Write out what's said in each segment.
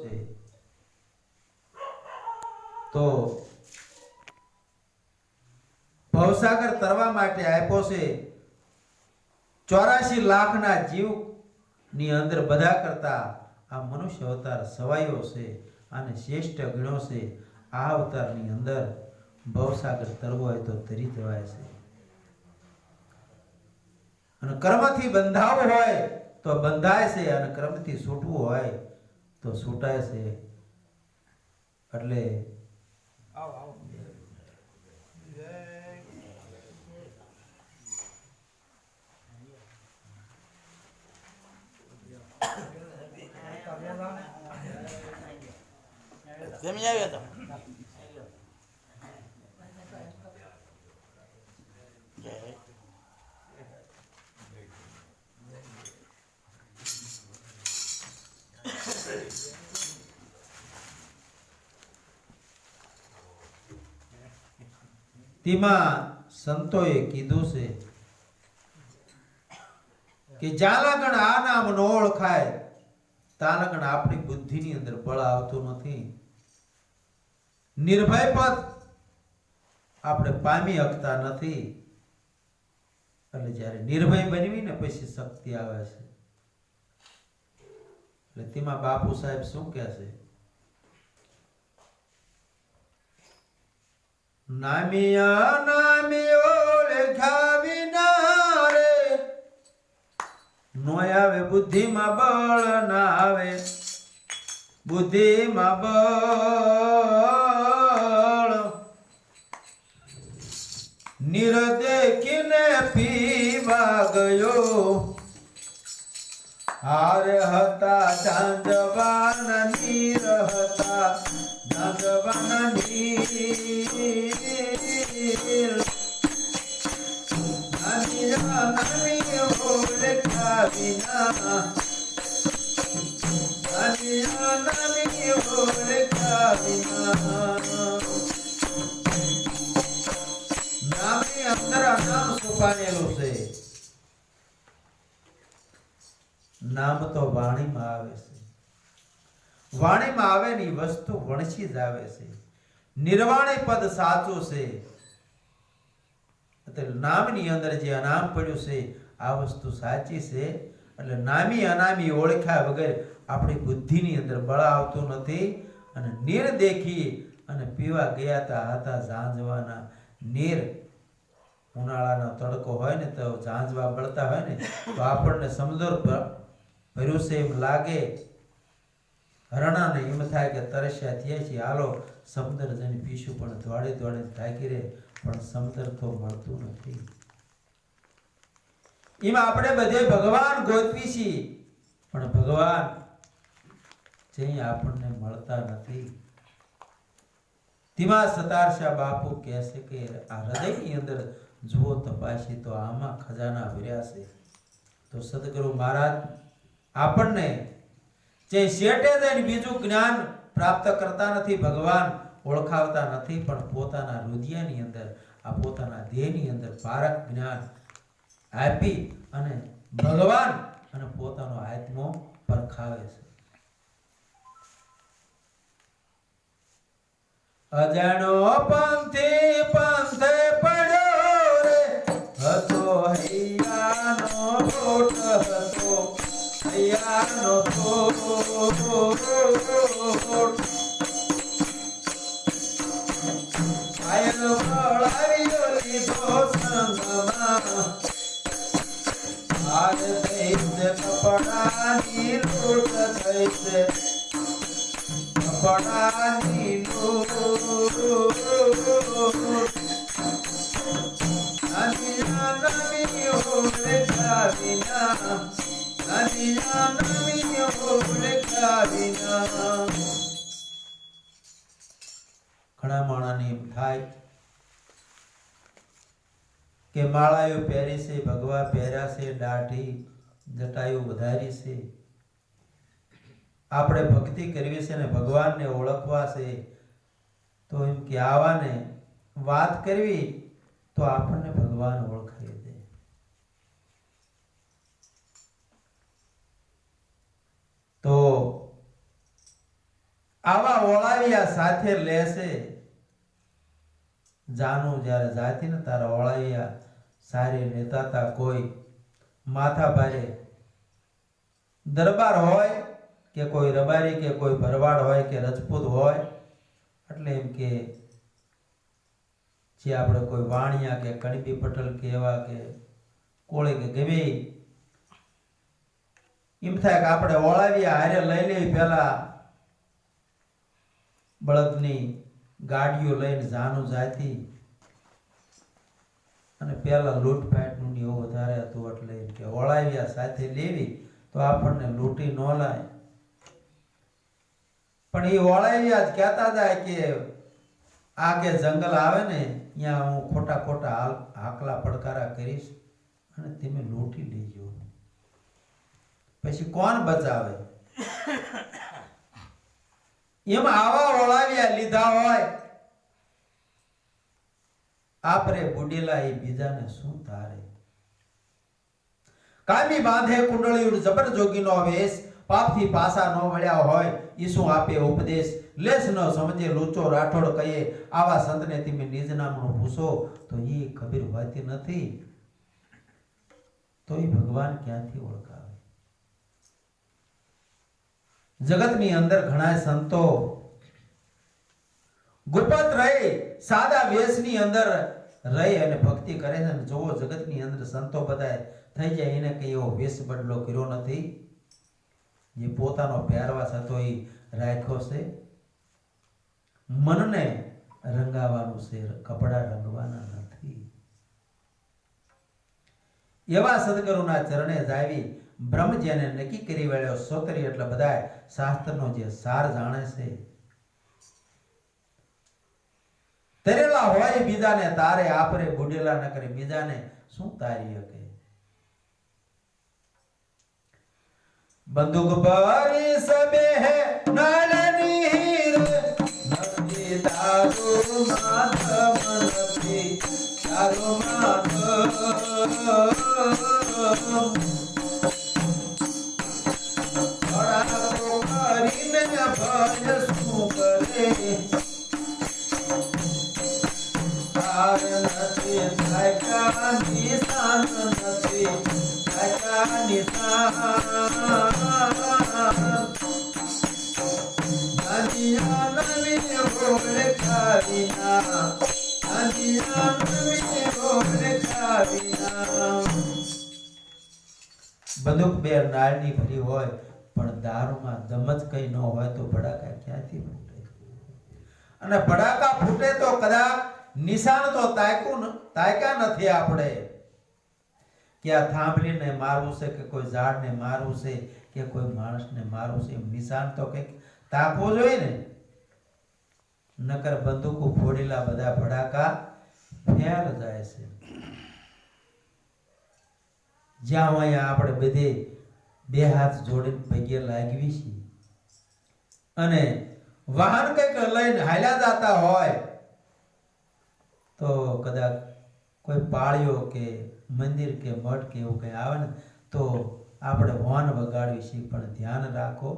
છે. તો ભવસાગર તરવા માટે આપ્યો છે. 84 લાખના જીવ ની અંદર બધા કરતા આ મનુષ્ય અવતાર સવાયો છે અને શ્રેષ્ઠ ગણ્યો છે. આ અવતારની અંદર ભવસાગર તરવો હોય તો તરી જવાય છે, અને કર્મથી બંધાવો હોય તો બંધાય છે, અને કર્મથી છૂટવું હોય તો છૂટાય છે. એટલે જમી આવ્યો તો તેમાં સંતોએ કીધું છે કે જાલાગણ આ નામ ન ઓળખાય તાલગણ આપણી બુદ્ધિની અંદર બળ આવતું નથી. નિર્ભય પદ આપણે પામી શકતા નથી. એટલે જ્યારે નિર્ભય બનવી ને પછી શક્તિ આવે છે. એટલે તેમાં બાપુ સાહેબ શું કહે છે? નામિયા નામી ઓળખ્યા વિના રે નો આવે બુદ્ધિમાં બળ ના આવે, બુદ્ધિમાં બળ નિરદેખીને પીવા ગયો. હાર હતા ઝાંઝવાન નીર હતા ઝાંઝવાન નીર. નાનિયા નાની ઓળખ્યા વિના, નાનિયા નાની ઓળખ્યા વિના. નામની અંદર નામ છુપાયેલું છે. નામ તો વાણીમાં આવે છે. વાણીમાં આવેલી વસ્તુ વણસી જ આવે છે. નિર્વાણી પદ સાચું છે. એટલે નામની અંદર જે અનામ પડ્યું છે આ વસ્તુ સાચી છે. એટલે નામી અનામી ઓળખ્યા વગર આપણી બુદ્ધિની અંદર બળ આવતું નથી. અને નીર દેખી અને પીવા ગયા હતા ઝાંઝવાના નીર. ઉનાળાનો તડકો હોય ને તો ઝાંઝવા બળતા હોય ને તો આપણને સમુદ્ર ભર્યું છે એમ લાગે. હરણાને એમ થાય કે તરસ્યા થયા છીએ, હાલો સમુદ્ર જઈને પીશું, પણ દોડી દોડી થાકી રહે પણ સમુદ્ર તો મળતું નથી. એમાં આપણે બધે ભગવાન ગોતવી છીએ પણ ભગવાન જે આપણને મળતા નથી. તેમાં સતારશા બાપુ કહે છે કે આ હૃદયની અંદર જુઓ તપાસી તો આમાં ખજાના ભર્યા છે. તો સદગુરુ મહારાજ આપણને જે શેઠે જઈને બીજું જ્ઞાન પ્રાપ્ત કરતા નથી, ભગવાન ઓળખાવતા નથી, પણ પોતાના હૃદયની અંદર આ પોતાના દેહની અંદર પારક જ્ઞાન આપી અને ભગવાન અને પોતાનો આત્મો પરખાવે છે. અજાણો પંથી પંથે પડ્યો રે હતો હૈયાનો ફોટ હતો હૈયાનો ફોટ. આયલ વળાવ્યો લીધો સંગમાં આર થઈ છે કપડાની લૂંટ થઈ છે કપડાની લૂંટ. નાનિયા નામી ઓળખ્યા વિના, નાનિયા નામી ઓળખ્યા વિના. ઘણા માણાને એમ થાય કે માળાઓ પહેરી છે, ભગવા પહેર્યા છે, દાઢી જટાયું વધારી છે, આપણે ભક્તિ કરવી છે ને ભગવાનને ઓળખવા છે. તો એમ કે આવાને વાત કરવી તો આપણને ભગવાન ઓળખાઈ દે. તો આવા ઓળાવિયા સાથે લેશે જાનું જ્યારે જાતી ને તારા ઓળાવિયા સારી લેતા તા કોઈ માથા ભારે દરબાર હોય કે કોઈ રબારી કે કોઈ ભરવાડ હોય કે રજપૂત હોય એટલે એમ કે જે આપણે કોઈ વાણિયા કે કણબી પટેલ કે એવા કે કોળે કે ગમે એમ થાય કે આપણે ઓળાવિયા હારે લઈ લેવી પેલા બળદની ગાડીઓ લઈને જાનું જાતી અને પેલા લૂંટફાટનું એવું વધારે હતું એટલે કે ઓળાવિયા સાથે લેવી તો આપણને લૂંટી ન લાય પણ એ ઓળાવિયા જ કહેતા જાય કે આ કે જંગલ આવે ને ત્યાં હું ખોટા ખોટા હાકલા પડકારા કરીશ અને તમે લૂંટી લેજો પછી કોણ બચાવે એમાં આવા ઓળાવિયા લીધા હોય આપરે બુડેલા એ બીજાને શું તારે કામી બાંધે કુંડળીયું જબર જોગીનો વેશ પાપથી પાસા ન વળ્યા હોય ઈસુ આપે ઉપદેશ લેસ ન સમજે લૂચો રાઠોડ કહીએ આવા સંતને તમે નિજ નામનો પૂછો તો એ ખબર હોતી નથી તો એ ભગવાન ક્યાંથી ઓળખાવે જગતની અંદર ઘણા સંતો ગુપત રહી સાદા વેશની અંદર રહી અને ભક્તિ કરે છે અને જોવો જગતની અંદર સંતો બધા થઈ જાય એને કઈ એવો વેશ બદલો કર્યો નથી જે પોતાનો પહેરવાશ હતો એ રાખ્યો છે મનને રંગાવાનું છે કપડા રંગવાના નથી એવા સદગુરુના ચરણે જાવી બ્રહ્મ જેને નક્કી કરી વેળ્યો સોતરી એટલે બધા શાસ્ત્રનો જે સાર જાણે છે તરેલા હોય બીજાને તારે આપરે બુડેલા ન કરે બીજાને શું તારી શકે બંદૂક ભરી સબે હે નળની નથી તારું માથમ નથી તારું માથમ ભડાકો કરીને ભય શું કરે તાર નથી લાયકા નિશાન નથી લાયકા નિશાન નદિયા નવી ઓળે ખાવીના નદિયા નવી ઓળે ખાવીના બંદૂક બે નાળની ભરી હોય પણ દારૂમાં દમ જ કઈ ન હોય તો ભડાકા ક્યાંથી ફૂટે અને ભડાકા ફૂટે તો કદાચ નિશાન તો તાક્યા નથી આપણે કે આ થાંભલીને મારવું છે કે કોઈ ઝાડને મારવું છે કે કોઈ માણસને મારવું છે નિશાન તો કંઈક તાકવું જોઈએ ને નકર બંદૂકો ફોડેલા બધા ભડાકા ફેર જાય છે જ્યાં અહીંયા આપણે બધે બે હાથ જોડીને પગે લાગવી છે અને વાહન કંઈક લઈને હાલ્યા જતા હોય તો કદાચ કોઈ પાળીઓ કે મંદિર કે મઠ કે એવું કંઈ આવે ને તો આપણે હોર્ન વગાડવી છે પણ ધ્યાન રાખો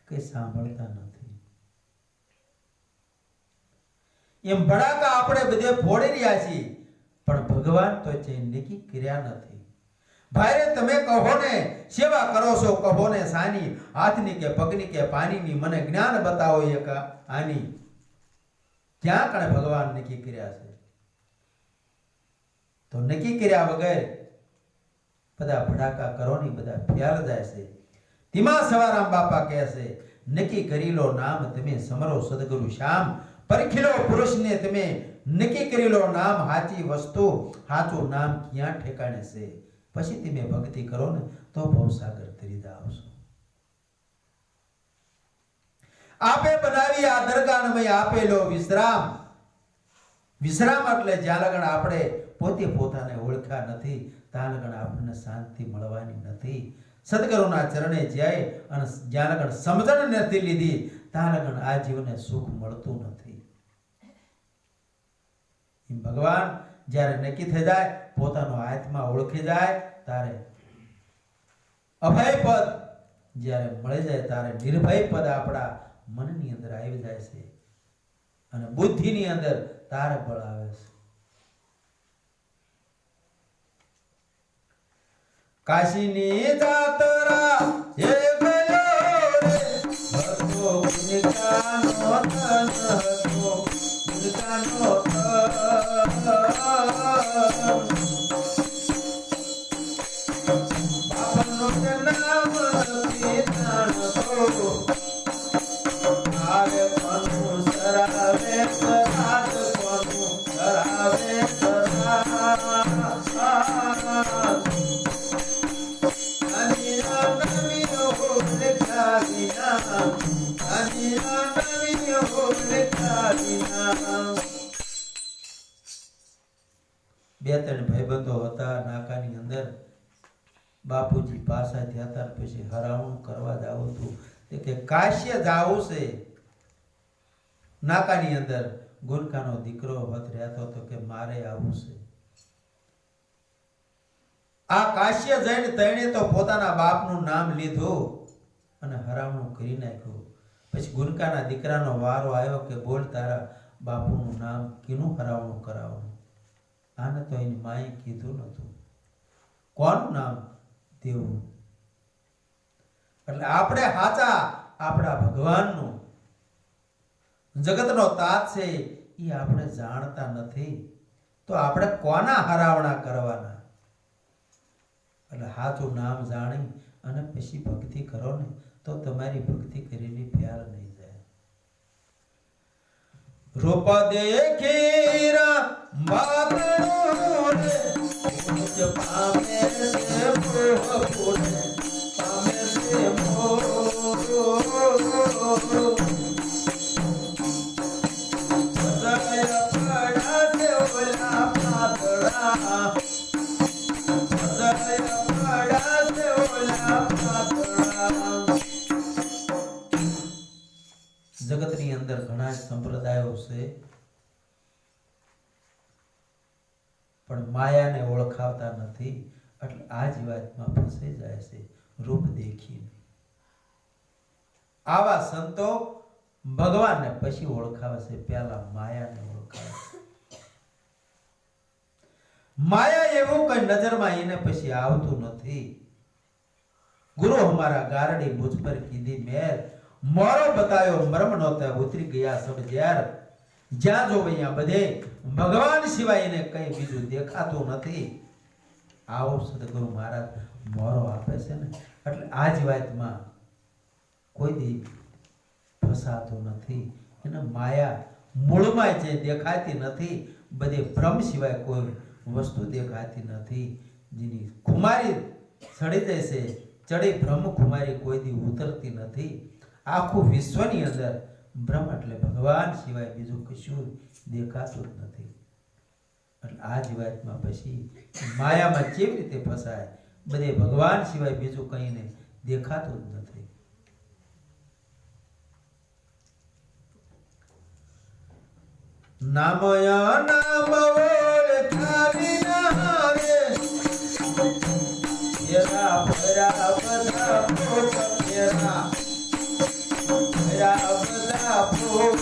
કઈ સાંભળતા નથી એમ ભડાકા આપણે બધે ફોડી રહ્યા છીએ પણ ભગવાન તો નક્કી કર્યા નથી ભાઈ તમે કહો ને સેવા કરો છો કહો ને સાની હાથની કે પગની કે પાણીની મને જ્ઞાન બતાવો એક આની ક્યાં કણે ભગવાન નક્કી કર્યા છે તો નક્કી કર્યા વગર બધા ભડાકા કરો ની બધા ફેલ જાય છે ધીમા સવારામ બાપા કહે છે નક્કી કરી લો નામ તમે સમરો સદગુરુ શ્યામ પરખી લો પુરુષને તમે નક્કી કરી લો નામ હાચી વસ્તુ હાચું નામ ક્યાં ઠેકાણે છે પછી તમે ભક્તિ કરો ને તો ભવસાગર તરી આવશો આપે બનાવી આ દરગાહમય આપેલો વિશ્રામ વિશ્રામ એટલે જ્યાં લગન આપણે પોતે પોતાને ઓળખ્યા નથી ત્યાં લગન આપણને શાંતિ મળવાની નથી સદગુરુના ચરણે જાય અને જ્યાં લગન સમજણ નથી લીધી ત્યાં લગન આ જીવને સુખ મળતું નથી ભગવાન જ્યારે નક્કી થઈ જાય પોતાનો આત્મા ઓળખી જાય ત્યારે અભય પદ જ્યારે મળી જાય ત્યારે નિર્ભય પદ આપણા મનની અંદર આવી જાય છે અને બુદ્ધિની અંદર તારે બળ આવે છે. કાશીની જાતરા હે ગયો રે હતો ગુણગાનો તન હતો ગુણગાનો બાપનો નામ નથી જાણતો આવે કોનું સરાવે સરાજ કોનું સરાવે સરાજ બે ત્રણ ભાઈબંધો હતા નાકાની અંદર. બાપુજી પાસા થયા હતા પછી હરાવણું કરવા જાવ હતું કે કાશ્ય જાવું છે. નાકાની અંદર ગુરકાનો દીકરો વત રહેતો હતો કે મારે આવું છે. આ કાશ્ય જઈને તેણે તો પોતાના બાપનું નામ લીધું અને હરાવણું કરી નાખ્યું. પછી ગુરકાના દીકરાનો વારો આવ્યો કે બોલ તારા બાપુનું નામ કીનું હરાવણું કરાવવાનું. આને તો એની માએ કીધું નતું. કોનું નામ? દેવું. એટલે આપણે હાચા આપણા ભગવાનનું જગતનો તાત છે એ આપણે જાણતા નથી તો આપણે કોના હરાવણા કરવાના? એટલે હાચું નામ જાણી અને પછી ભક્તિ કરો ને તો તમારી ભક્તિ કરેલી ફેલ નહીં જાય. રૂપ દેખીરા બાતડો રે પૂજ પામે સે મોહ પૂરે પામે સે મોહ સદય પડા સે ઓલા પાતડા સદય પડા સે ઓલા પાતડા. જગતની અંદર ઘણા સંપ્રદાયો છે પણ માયાને ઓળખાવતા નથી એટલે આ જ વાતમાં ફસાઈ જાય છે રૂપ દેખીને. આવા સંતો ભગવાનને પછી ઓળખાવે છે, પહેલા માયાને ઓળખાવે છે. માયા એવું કઈ નજરમાં એને પછી આવતું નથી. ગુરુ હમારા ગારડી મુझ પર કીધી મેર મોરો બતાયો મર્મ નોતા ઉતરી ગયા સબ ઝેર. જ્યાં જો અહીંયા બધે ભગવાન સિવાય એને કઈ બીજું દેખાતું નથી. આવો સદગુરુ મહારાજ મોરો આપે છે ને એટલે આ જ વાતમાં કોઈ દી ફસાતો નથી. એને માયા મૂળમાં જે દેખાતી નથી, બધે ભ્રમ સિવાય કોઈ વસ્તુ દેખાતી નથી. જેની ખુમારી ચડી જાય છે ચડી ભ્રમ ખુમારી કોઈ દી ઉતરતી નથી. આખું વિશ્વની અંદર બ્રહ્મ એટલે ભગવાન સિવાય બીજું કશું દેખાતું જ નથી. એટલે આ જ વાતમાં પછી માયામાં કેવી રીતે ફસાય? બધે ભગવાન સિવાય બીજું કઈને દેખાતું જ નથી. નામયા નામ ઓળખાવી ના રે એરા ભરા બધા પોત એરા ભરા બધા પોત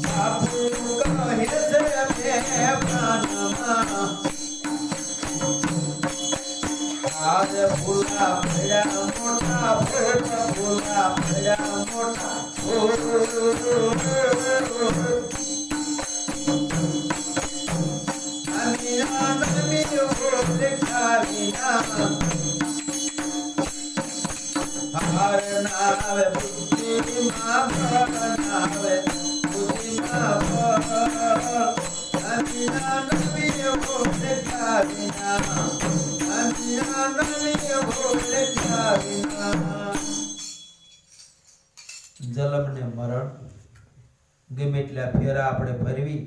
બાપુ કહે છે મે પ્રાણમાં આજ ભૂલા ભયા મોટા ભૂલા ભયા મોટા અનિયા નમી ઓળખાવીના હાર નાવે બુદ્ધિમાં ભળ નાવે બુદ્ધિમાં ભળ અનિયા નમી ઓળખાવીના જલમ ને મરણ ગમે એટલા ફેરા આપણે ભરવી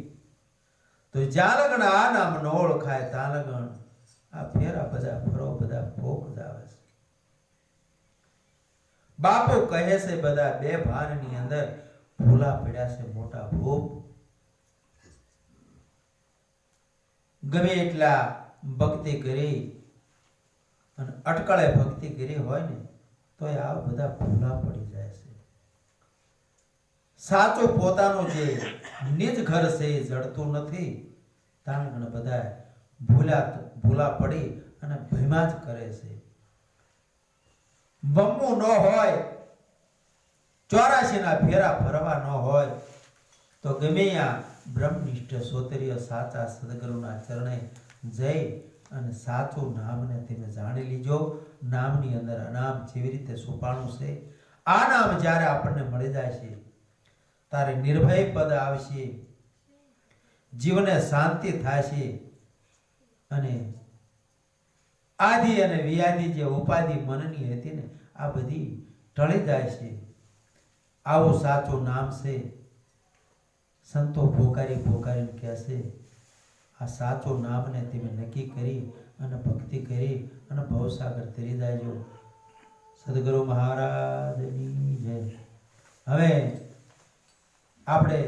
તો જ્યાં લગન આ નામ ન ઓળખાય ત્યાં લગન આ ફેરા બધા ફરો બધા ભોગ જ આવે છે. બાપુ કહે છે બધા બે ભાનની અંદર ભૂલા પડ્યા છે મોટા ભોગ. ગમે એટલા ભક્તિ કરી અને અટકળે ભક્તિ કરી હોય ને તો આ બધા ભૂલા પડી જાય છે. સાચું પોતાનું જે નિજ ઘર છે એ જડતું નથી. તાણ બધા ભૂલા પડી અને ભયમાં જ કરે છે. બમવું ન હોય, 84 ના ફેરા ફરવા ન હોય તો ગમે આ બ્રહ્મનિષ્ઠ સોતરીય સાચા સદગુરુના ચરણે જઈ અને સાચું નામને તમે જાણી લીજો. નામની અંદર અનામ જેવી રીતે છુપાણું છે. આ નામ જ્યારે આપણને મળી જાય છે તારે નિર્ભય પદ આવશે, જીવને શાંતિ થશે અને આદિ અને વ્યાધિ જે ઉપાધિ મનની હતી ને આ બધી ટળી જાય છે. આવું સાચું નામ છે. સંતો પોકારીને કહેશે આ સાચું નામને તમે નક્કી કરી અને ભક્તિ કરી અને ભવસાગર તરી જાયજો. સદગુરુ મહારાજની જય. હવે આપણે